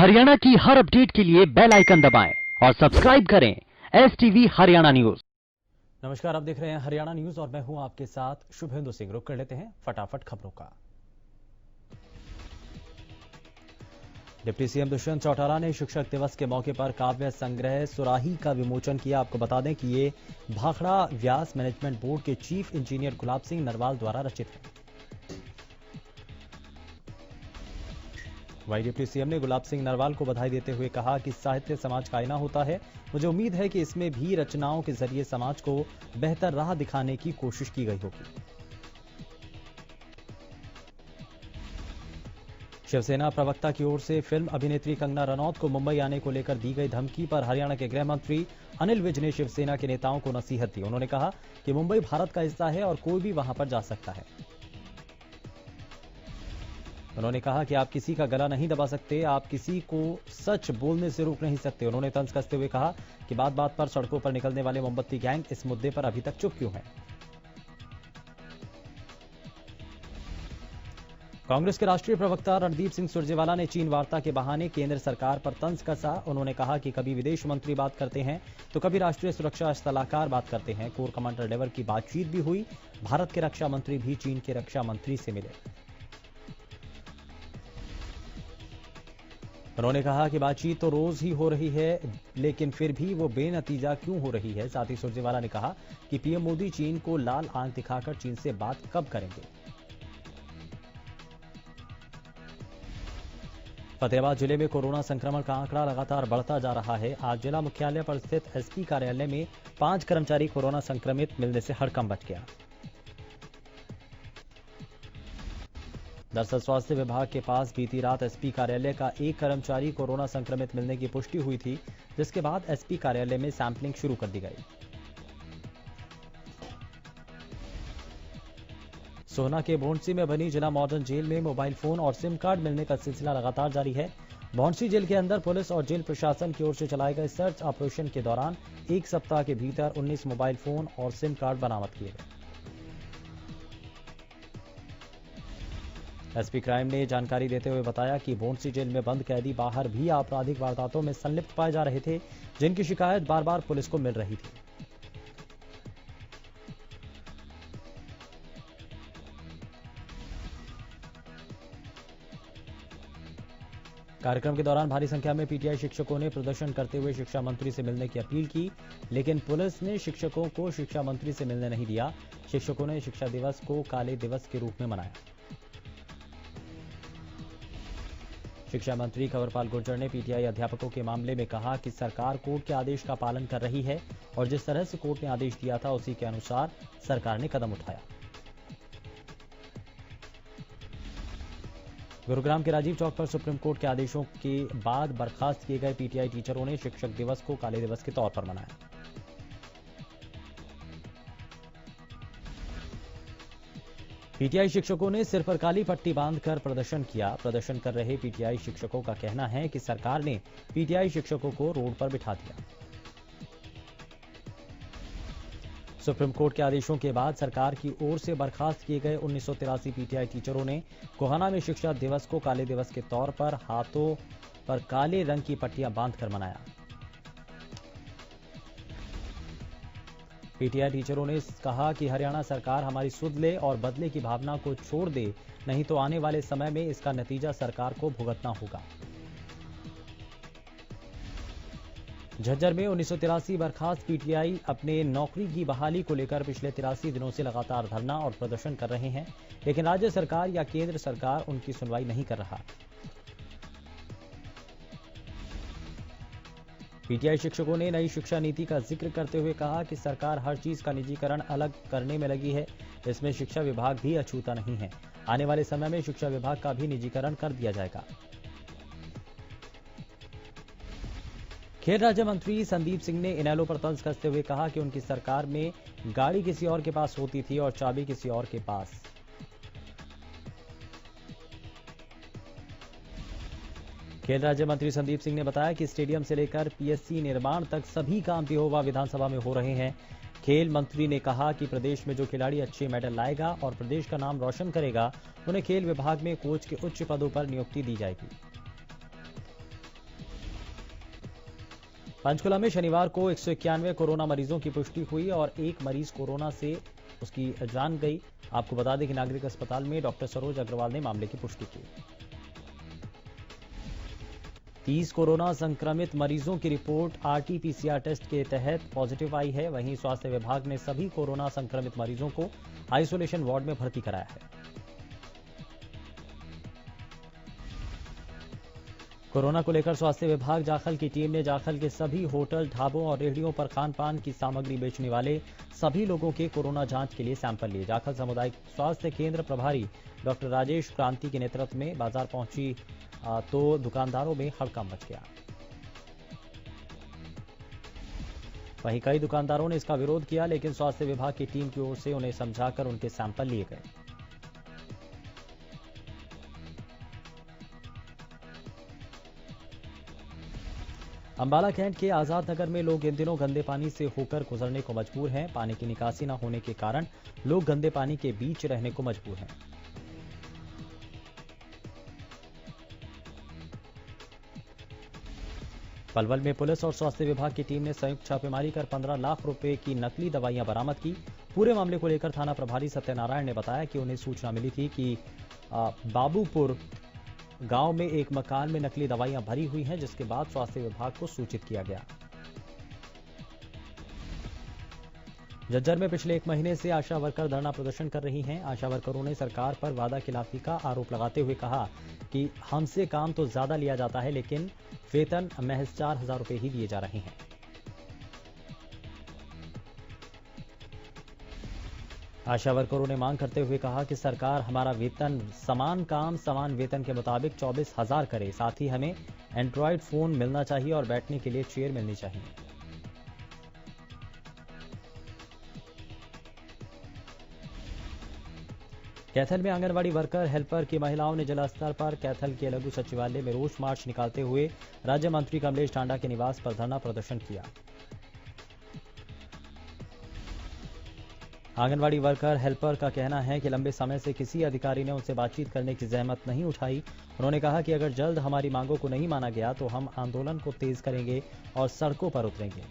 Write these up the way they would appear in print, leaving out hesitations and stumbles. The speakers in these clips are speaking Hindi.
हरियाणा की हर अपडेट के लिए बेल आइकन दबाएं और सब्सक्राइब करें STV हरियाणा न्यूज। नमस्कार, आप देख रहे हैं हरियाणा न्यूज और मैं हूं आपके साथ शुभेंदु सिंह। रुक कर लेते हैं फटाफट खबरों का। डिप्टी सीएम दुष्यंत चौटाला ने शिक्षक दिवस के मौके पर काव्य संग्रह सुराही का विमोचन किया। आपको बता दें कि ये भाखड़ा व्यास मैनेजमेंट बोर्ड के चीफ इंजीनियर गुलाब सिंह नरवाल द्वारा रचित है। वहीं डिप्टी सीएम ने गुलाब सिंह नरवाल को बधाई देते हुए कहा कि साहित्य समाज का आईना होता है। मुझे उम्मीद है कि इसमें भी रचनाओं के जरिए समाज को बेहतर राह दिखाने की कोशिश की गई होगी। शिवसेना प्रवक्ता की ओर से फिल्म अभिनेत्री कंगना रनौत को मुंबई आने को लेकर दी गई धमकी पर हरियाणा के गृह मंत्री अनिल विज ने शिवसेना के नेताओं को नसीहत दी। उन्होंने कहा कि मुंबई भारत का हिस्सा है और कोई भी वहां पर जा सकता है। उन्होंने कहा कि आप किसी का गला नहीं दबा सकते, आप किसी को सच बोलने से रोक नहीं सकते। उन्होंने तंज कसते हुए कहा कि बात बात पर सड़कों पर निकलने वाले मोमबत्ती गैंग इस मुद्दे पर अभी तक चुप क्यों है। कांग्रेस के राष्ट्रीय प्रवक्ता रणदीप सिंह सुरजेवाला ने चीन वार्ता के बहाने केंद्र सरकार पर तंज कसा। उन्होंने कहा कि कभी विदेश मंत्री बात करते हैं तो कभी राष्ट्रीय सुरक्षा सलाहकार बात करते हैं। कोर कमांडर लेवल की बातचीत भी हुई। भारत के रक्षा मंत्री भी चीन के रक्षा मंत्री से मिले। उन्होंने कहा कि बातचीत तो रोज ही हो रही है, लेकिन फिर भी वो बेनतीजा क्यों हो रही है। साथ ही सुरजेवाला ने कहा कि पीएम मोदी चीन को लाल आंख दिखाकर चीन से बात कब करेंगे। फतेहाबाद जिले में कोरोना संक्रमण का आंकड़ा लगातार बढ़ता जा रहा है। आज जिला मुख्यालय पर स्थित एसपी कार्यालय में 5 कर्मचारी कोरोना संक्रमित मिलने से हड़कंप मच गया। दरअसल स्वास्थ्य विभाग के पास बीती रात एसपी कार्यालय का एक कर्मचारी कोरोना संक्रमित मिलने की पुष्टि हुई थी, जिसके बाद एसपी कार्यालय में सैंपलिंग शुरू कर दी गई। सोहना के भौंडसी में बनी जिला मॉडर्न जेल में मोबाइल फोन और सिम कार्ड मिलने का सिलसिला लगातार जारी है। भौंडसी जेल के अंदर पुलिस और जेल प्रशासन की ओर से चलाए गए सर्च ऑपरेशन के दौरान एक सप्ताह के भीतर 19 मोबाइल फोन और सिम कार्ड बरामद किए गए। एसपी क्राइम ने जानकारी देते हुए बताया कि भौंडसी जेल में बंद कैदी बाहर भी आपराधिक वारदातों में संलिप्त पाए जा रहे थे, जिनकी शिकायत बार बार पुलिस को मिल रही थी। कार्यक्रम के दौरान भारी संख्या में पीटीआई शिक्षकों ने प्रदर्शन करते हुए शिक्षा मंत्री से मिलने की अपील की, लेकिन पुलिस ने शिक्षकों को शिक्षा मंत्री से मिलने नहीं दिया। शिक्षकों ने शिक्षा दिवस को काले दिवस के रूप में मनाया। शिक्षा मंत्री कंवरपाल गुर्जर ने पीटीआई अध्यापकों के मामले में कहा कि सरकार कोर्ट के आदेश का पालन कर रही है और जिस तरह से कोर्ट ने आदेश दिया था उसी के अनुसार सरकार ने कदम उठाया। गुरुग्राम के राजीव चौक पर सुप्रीम कोर्ट के आदेशों के बाद बर्खास्त किए गए पीटीआई टीचरों ने शिक्षक दिवस को काले दिवस के तौर पर मनाया। पीटीआई शिक्षकों ने सिर पर काली पट्टी बांधकर प्रदर्शन किया। प्रदर्शन कर रहे पीटीआई शिक्षकों का कहना है कि सरकार ने पीटीआई शिक्षकों को रोड पर बिठा दिया। सुप्रीम कोर्ट के आदेशों के बाद सरकार की ओर से बर्खास्त किए गए 1983 पीटीआई टीचरों ने गोहाना में शिक्षा दिवस को काले दिवस के तौर पर हाथों पर काले रंग की पट्टियां बांधकर मनाया। पीटीआई टीचरों ने कहा कि हरियाणा सरकार हमारी सुध ले और बदले की भावना को छोड़ दे, नहीं तो आने वाले समय में इसका नतीजा सरकार को भुगतना होगा। झज्जर में 1983 बर्खास्त पीटीआई अपने नौकरी की बहाली को लेकर पिछले 83 दिनों से लगातार धरना और प्रदर्शन कर रहे हैं, लेकिन राज्य सरकार या केंद्र सरकार उनकी सुनवाई नहीं कर रहा। पीटीआई शिक्षकों ने नई शिक्षा नीति का जिक्र करते हुए कहा कि सरकार हर चीज का निजीकरण अलग करने में लगी है। इसमें शिक्षा विभाग भी अछूता नहीं है। आने वाले समय में शिक्षा विभाग का भी निजीकरण कर दिया जाएगा। खेल राज्य मंत्री संदीप सिंह ने इनेलो पर तंज कसते हुए कहा कि उनकी सरकार में गाड़ी किसी और के पास होती थी और चाबी किसी और के पास। खेल राज्य मंत्री संदीप सिंह ने बताया कि स्टेडियम से लेकर पीएससी निर्माण तक सभी काम पिहोवा विधानसभा में हो रहे हैं। खेल मंत्री ने कहा कि प्रदेश में जो खिलाड़ी अच्छे मेडल लाएगा और प्रदेश का नाम रोशन करेगा, उन्हें खेल विभाग में कोच के उच्च पदों पर नियुक्ति दी जाएगी। पंचकुला में शनिवार को 191 कोरोना मरीजों की पुष्टि हुई और एक मरीज कोरोना से उसकी जान गई। आपको बता दें कि नागरिक अस्पताल में डॉक्टर सरोज अग्रवाल ने मामले की पुष्टि की। 30 कोरोना संक्रमित मरीजों की रिपोर्ट आरटी-पीसीआर टेस्ट के तहत पॉजिटिव आई है। वहीं स्वास्थ्य विभाग ने सभी कोरोना संक्रमित मरीजों को आइसोलेशन वार्ड में भर्ती कराया है। कोरोना को लेकर स्वास्थ्य विभाग जाखल की टीम ने जाखल के सभी होटल, ढाबों और रेहड़ियों पर खान पान की सामग्री बेचने वाले सभी लोगों के कोरोना जांच के लिए सैंपल लिए। जाखल सामुदायिक स्वास्थ्य केंद्र प्रभारी डॉक्टर राजेश क्रांति के नेतृत्व में बाजार पहुंची तो दुकानदारों में हड़कंप मच गया। वहीं कई दुकानदारों ने इसका विरोध किया, लेकिन स्वास्थ्य विभाग की टीम की ओर से उन्हें समझाकर उनके सैंपल लिए गए। अंबाला कैंट के आजाद नगर में लोग इन दिनों गंदे पानी से होकर गुजरने को मजबूर हैं। पानी की निकासी न होने के कारण लोग गंदे पानी के बीच रहने को मजबूर हैं। पलवल में पुलिस और स्वास्थ्य विभाग की टीम ने संयुक्त छापेमारी कर 15 लाख रुपए की नकली दवाइयां बरामद की। पूरे मामले को लेकर थाना प्रभारी सत्यनारायण ने बताया कि उन्हें सूचना मिली थी कि बाबूपुर गांव में एक मकान में नकली दवाइयां भरी हुई हैं, जिसके बाद स्वास्थ्य विभाग को सूचित किया गया। झज्जर में पिछले 1 महीने से आशा वर्कर धरना प्रदर्शन कर रही हैं। आशा वर्करों ने सरकार पर वादा खिलाफी का आरोप लगाते हुए कहा कि हमसे काम तो ज्यादा लिया जाता है, लेकिन वेतन महज 4,000 रुपए ही दिए जा रहे हैं। आशा वर्करों ने मांग करते हुए कहा कि सरकार हमारा वेतन समान काम समान वेतन के मुताबिक 24,000 करे। साथ ही हमें एंड्रॉयड फोन मिलना चाहिए और बैठने के लिए चेयर मिलनी चाहिए। कैथल में आंगनवाड़ी वर्कर हेल्पर की महिलाओं ने जिला स्तर पर कैथल के लघु सचिवालय में रोष मार्च निकालते हुए राज्य मंत्री कमलेश टांडा के निवास पर धरना प्रदर्शन किया। आंगनवाड़ी वर्कर हेल्पर का कहना है कि लंबे समय से किसी अधिकारी ने उनसे बातचीत करने की जहमत नहीं उठाई। उन्होंने कहा कि अगर जल्द हमारी मांगों को नहीं माना गया तो हम आंदोलन को तेज करेंगे और सड़कों पर उतरेंगे।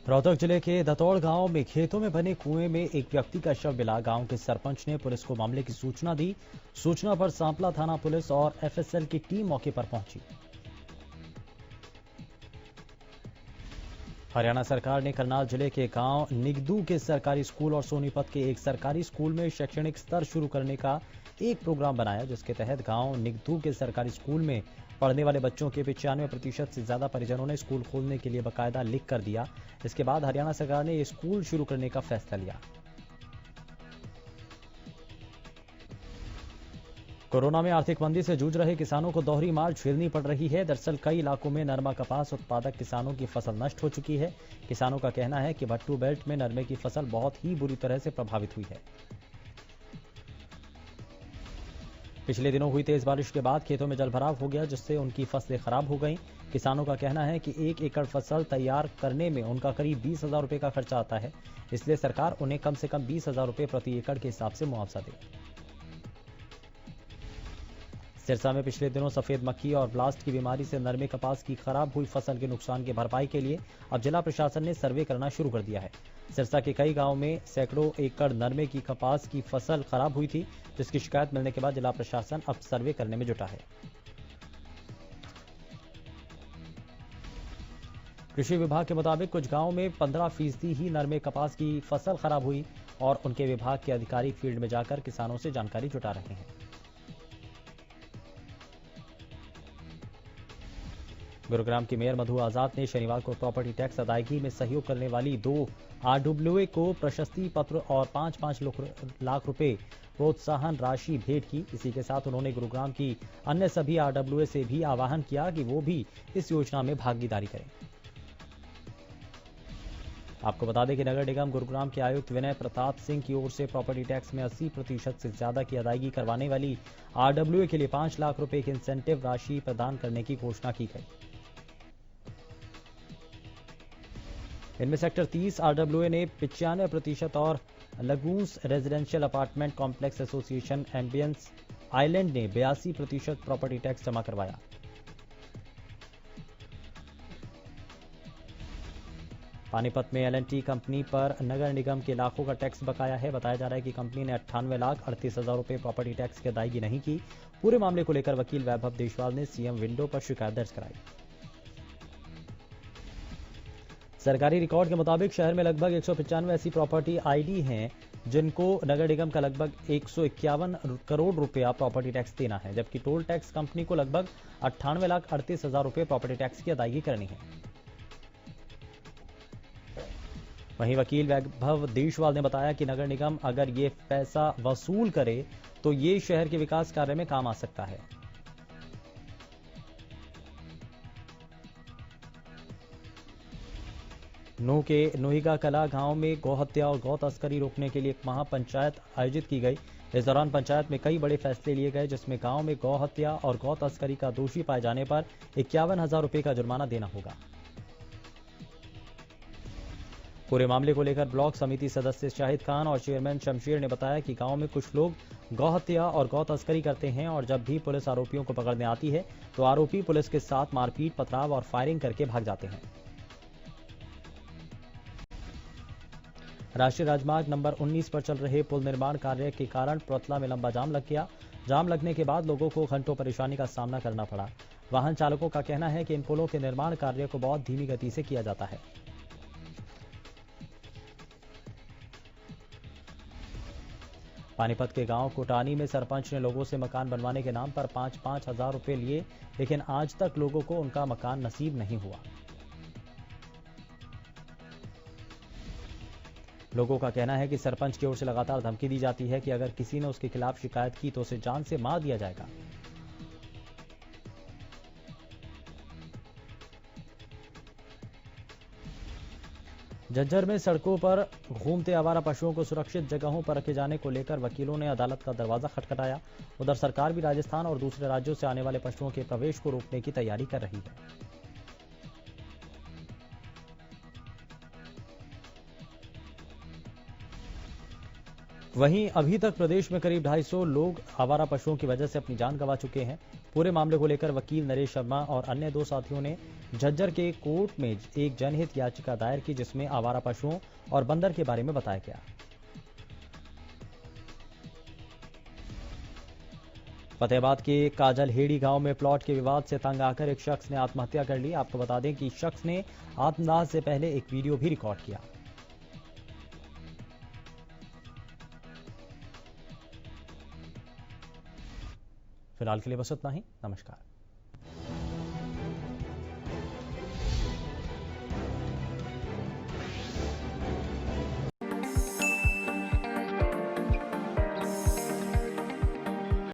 रोहतक जिले के दतौड़ गांव में खेतों में बने कुएं में एक व्यक्ति का शव मिला। गांव के सरपंच ने पुलिस को मामले की सूचना दी। सूचना पर सांपला थाना पुलिस और एफएसएल की टीम मौके पर पहुंची। हरियाणा सरकार ने करनाल जिले के गांव निगदू के सरकारी स्कूल और सोनीपत के एक सरकारी स्कूल में शैक्षणिक स्तर शुरू करने का एक प्रोग्राम बनाया, जिसके तहत गांव निगदू के सरकारी स्कूल में पढ़ने वाले बच्चों के 95% से ज्यादा परिजनों ने स्कूल खोलने के लिए बकायदा लिख कर दिया। इसके बाद हरियाणा सरकार ने ये स्कूल शुरू करने का फैसला लिया। कोरोना में आर्थिक मंदी से जूझ रहे किसानों को दोहरी मार झेलनी पड़ रही है। दरअसल कई इलाकों में नरमा कपास उत्पादक किसानों की फसल नष्ट हो चुकी है। किसानों का कहना है कि भट्टू बेल्ट में नरमे की फसल बहुत ही बुरी तरह से प्रभावित हुई है। पिछले दिनों हुई तेज बारिश के बाद खेतों में जलभराव हो गया, जिससे उनकी फसलें खराब हो गईं। किसानों का कहना है कि 1 एकड़ फसल तैयार करने में उनका करीब 20,000 रुपए का खर्चा आता है। इसलिए सरकार उन्हें कम से कम 20,000 रुपए प्रति एकड़ के हिसाब से मुआवजा दे। सिरसा में पिछले दिनों सफेद मक्खी और ब्लास्ट की बीमारी से नरमे कपास की खराब हुई फसल के नुकसान की भरपाई के लिए अब जिला प्रशासन ने सर्वे करना शुरू कर दिया है। सिरसा के कई गांवों में सैकड़ों एकड़ नरमे की कपास की फसल खराब हुई थी, जिसकी शिकायत मिलने के बाद जिला प्रशासन अब सर्वे करने में जुटा है। कृषि विभाग के मुताबिक कुछ गांवों में 15% ही नरमे कपास की फसल खराब हुई और उनके विभाग के अधिकारी फील्ड में जाकर किसानों से जानकारी जुटा रहे हैं। गुरुग्राम की मेयर मधु आजाद ने शनिवार को प्रॉपर्टी टैक्स अदायगी में सहयोग करने वाली 2 आरडब्ल्यूए को प्रशस्ति पत्र और 5-5 लाख रुपए प्रोत्साहन राशि भेंट की। इसी के साथ उन्होंने गुरुग्राम की अन्य सभी आरडब्ल्यूए से भी आह्वान किया कि वो भी इस योजना में भागीदारी करें। आपको बता दें कि नगर निगम गुरुग्राम के आयुक्त विनय प्रताप सिंह की ओर से प्रॉपर्टी टैक्स में 80% से ज्यादा की अदायगी करवाने वाली आरडब्ल्यूए के लिए 5 लाख रुपए की इंसेंटिव राशि प्रदान करने की घोषणा की गई। इनमें सेक्टर 30 आरडब्ल्यूए ने 95% और lagoons residential apartment complex association ambience island ने 82% प्रॉपर्टी टैक्स जमा करवाया। पानीपत में एल&टी कंपनी पर नगर निगम के लाखों का टैक्स बकाया है। बताया जा रहा है कि कंपनी ने 98,38,000 रुपए प्रॉपर्टी टैक्स की अदायगी नहीं की। पूरे मामले को लेकर वकील वैभव देशवाल ने सीएम विंडो पर शिकायत दर्ज कराई। सरकारी रिकॉर्ड के मुताबिक शहर में लगभग 195 ऐसी प्रॉपर्टी आईडी हैं जिनको नगर निगम का लगभग 151 करोड़ रुपया प्रॉपर्टी टैक्स देना है, जबकि टोल टैक्स कंपनी को लगभग 98,38,000 रुपए प्रॉपर्टी टैक्स की अदायगी करनी है। वहीं वकील वैभव देशवाल ने बताया कि नगर निगम अगर ये पैसा वसूल करे तो ये शहर के विकास कार्य में काम आ सकता है। नूह के नोहिगा कला गांव में गौहत्या और गौ तस्करी रोकने के लिए एक महापंचायत आयोजित की गई। इस दौरान पंचायत में कई बड़े फैसले लिए गए, जिसमें गांव में गौहत्या और गौ तस्करी का दोषी पाए जाने पर 51,000 रुपए का जुर्माना देना होगा। पूरे मामले को लेकर ब्लॉक समिति सदस्य शाहिद खान और चेयरमैन शमशेर ने बताया कि गांव में कुछ लोग गौहत्या और गौ तस्करी करते हैं और जब भी पुलिस आरोपियों को पकड़ने आती है तो आरोपी पुलिस के साथ मारपीट, पथराव और फायरिंग करके भाग जाते हैं। राष्ट्रीय राजमार्ग नंबर 19 पर चल रहे पुल निर्माण कार्य के कारण प्रोतला में लंबा जाम लग गया। जाम लगने के बाद लोगों को घंटों परेशानी का सामना करना पड़ा। वाहन चालकों का कहना है कि इन पुलों के निर्माण कार्य को बहुत धीमी गति से किया जाता है। पानीपत के गांव कोटानी में सरपंच ने लोगों से मकान बनवाने के नाम पर 5-5 हजार रुपए लिए, लेकिन आज तक लोगों को उनका मकान नसीब नहीं हुआ। लोगों का कहना है कि सरपंच की ओर से लगातार धमकी दी जाती है कि अगर किसी ने उसके खिलाफ शिकायत की तो उसे जान से मार दिया जाएगा। झज्जर में सड़कों पर घूमते आवारा पशुओं को सुरक्षित जगहों पर रखे जाने को लेकर वकीलों ने अदालत का दरवाजा खटखटाया। उधर सरकार भी राजस्थान और दूसरे राज्यों से आने वाले पशुओं के प्रवेश को रोकने की तैयारी कर रही है। वहीं अभी तक प्रदेश में करीब 250 लोग आवारा पशुओं की वजह से अपनी जान गंवा चुके हैं। पूरे मामले को लेकर वकील नरेश शर्मा और अन्य 2 साथियों ने झज्जर के कोर्ट में एक जनहित याचिका दायर की, जिसमें आवारा पशुओं और बंदर के बारे में बताया गया। फतेहाबाद के काजलहेड़ी गांव में प्लॉट के विवाद से तंग आकर एक शख्स ने आत्महत्या कर ली। आपको बता दें कि शख्स ने आत्मदाह से पहले एक वीडियो भी रिकॉर्ड किया। फिलहाल के लिए बस इतना ही। नमस्कार।